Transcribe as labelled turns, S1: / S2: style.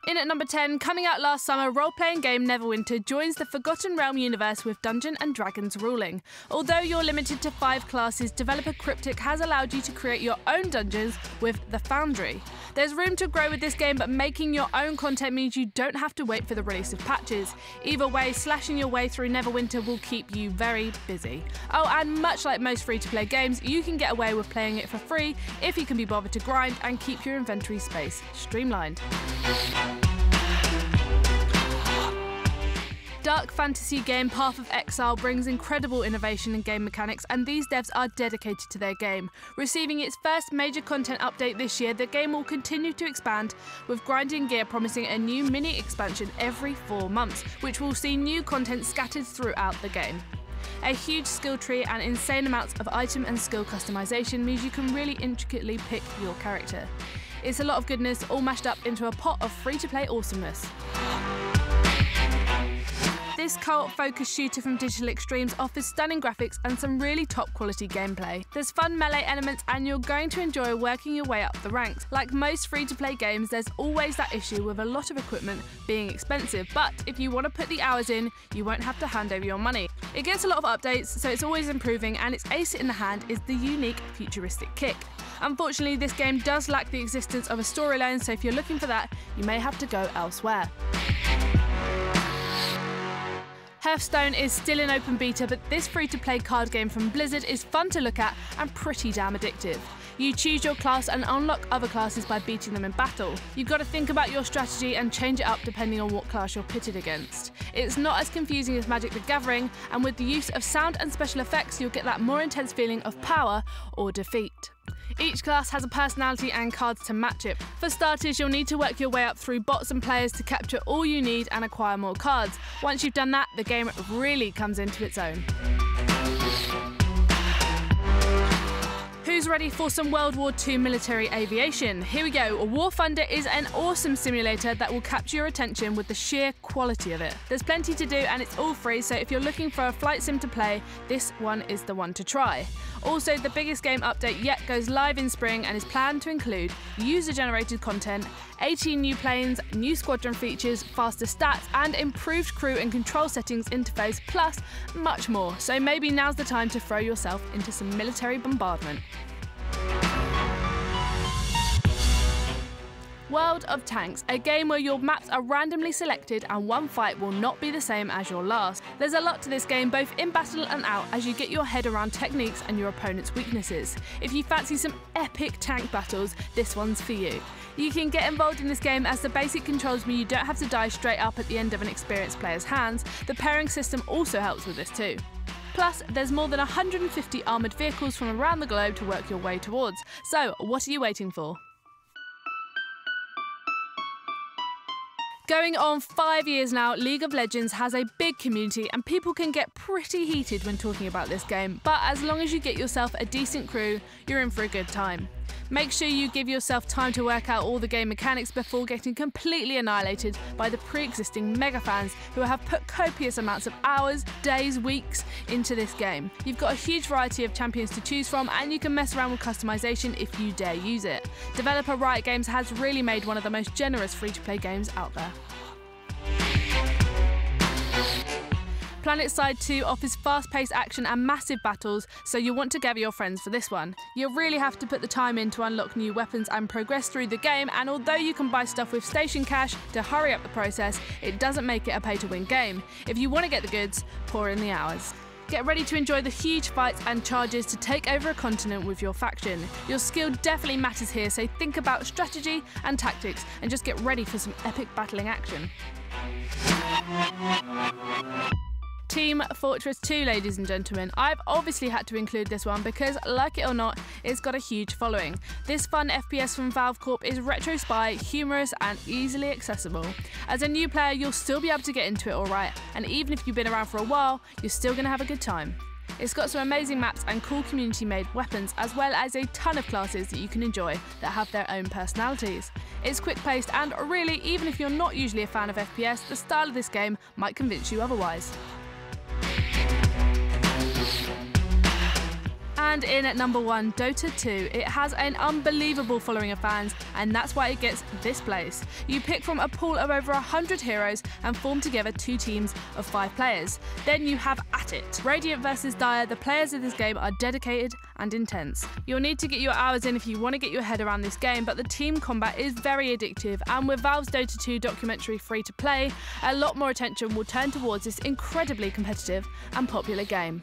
S1: In at number 10, coming out last summer, role-playing game Neverwinter joins the Forgotten Realm universe with Dungeons & Dragons ruling. Although you're limited to 5 classes, developer CRYPTIC has allowed you to create your own dungeons with the Foundry. There's room to grow with this game, but making your own content means you don't have to wait for the release of patches. Either way, slashing your way through Neverwinter will keep you very busy. Oh, and much like most free-to-play games, you can get away with playing it for free if you can be bothered to grind and keep your inventory space streamlined. Dark fantasy game Path of Exile brings incredible innovation in game mechanics, and these devs are dedicated to their game. Receiving its first major content update this year, the game will continue to expand, with grinding gear promising a new mini expansion every 4 months, which will see new content scattered throughout the game. A huge skill tree and insane amounts of item and skill customization means you can really intricately pick your character. It's a lot of goodness all mashed up into a pot of free-to-play awesomeness. This co-op-focused shooter from Digital Extremes offers stunning graphics and some really top-quality gameplay. There's fun melee elements, and you're going to enjoy working your way up the ranks. Like most free-to-play games, there's always that issue with a lot of equipment being expensive, but if you want to put the hours in, you won't have to hand over your money. It gets a lot of updates, so it's always improving, and its ace in the hand is the unique futuristic kick. Unfortunately, this game does lack the existence of a storyline, so if you're looking for that, you may have to go elsewhere. HEARTHSTONE is still in open beta, but this free-to-play card game from Blizzard is fun to look at and pretty damn addictive. You choose your class and unlock other classes by beating them in battle. You've got to think about your strategy and change it up depending on what class you're pitted against. It's not as confusing as Magic the Gathering, and with the use of sound and special effects, you'll get that more intense feeling of power or defeat. Each class has a personality and cards to match it. For starters, you'll need to work your way up through bots and players to capture all you need and acquire more cards. Once you've done that, the game really comes into its own. Who's ready for some World War II military aviation? Here we go. War Thunder is an awesome simulator that will capture your attention with the sheer quality of it. There's plenty to do and it's all free, so if you're looking for a flight sim to play, this one is the one to try. Also, the biggest game update yet goes live in spring and is planned to include user-generated content, 18 new planes, new squadron features, faster stats, and improved crew and control settings interface, plus much more. So maybe now's the time to throw yourself into some military bombardment. World of Tanks, a game where your maps are randomly selected and one fight will not be the same as your last. There's a lot to this game, both in battle and out, as you get your head around techniques and your opponent's weaknesses. If you fancy some epic tank battles, this one's for you. You can get involved in this game as the basic controls mean you don't have to die straight up at the end of an experienced player's hands. The pairing system also helps with this too. Plus, there's more than 150 armoured vehicles from around the globe to work your way towards. So, what are you waiting for? Going on 5 years now, League of Legends has a big community and people can get pretty heated when talking about this game, but as long as you get yourself a decent crew, you're in for a good time. Make sure you give yourself time to work out all the game mechanics before getting completely annihilated by the pre-existing mega fans who have put copious amounts of hours, days, weeks into this game. You've got a huge variety of champions to choose from and you can mess around with customization if you dare use it. Developer Riot Games has really made one of the most generous free-to-play games out there. PlanetSide 2 offers fast-paced action and massive battles, so you'll want to gather your friends for this one. You'll really have to put the time in to unlock new weapons and progress through the game, and although you can buy stuff with station cash to hurry up the process, it doesn't make it a pay-to-win game. If you want to get the goods, pour in the hours. Get ready to enjoy the huge fights and charges to take over a continent with your faction. Your skill definitely matters here, so think about strategy and tactics and just get ready for some epic battling action. Team Fortress 2, ladies and gentlemen. I've obviously had to include this one because, like it or not, it's got a huge following. This fun FPS from Valve Corp is retro spy, humorous and easily accessible. As a new player, you'll still be able to get into it alright, and even if you've been around for a while, you're still going to have a good time. It's got some amazing maps and cool community-made weapons, as well as a ton of classes that you can enjoy that have their own personalities. It's quick-paced and really, even if you're not usually a fan of FPS, the style of this game might convince you otherwise. And in at number 1, Dota 2. It has an unbelievable following of fans, and that's why it gets this place. You pick from a pool of over 100 heroes and form together 2 teams of 5 players. Then you have At It. Radiant versus Dire, the players of this game are dedicated and intense. You'll need to get your hours in if you want to get your head around this game, but the team combat is very addictive, and with Valve's Dota 2 documentary free to play, a lot more attention will turn towards this incredibly competitive and popular game.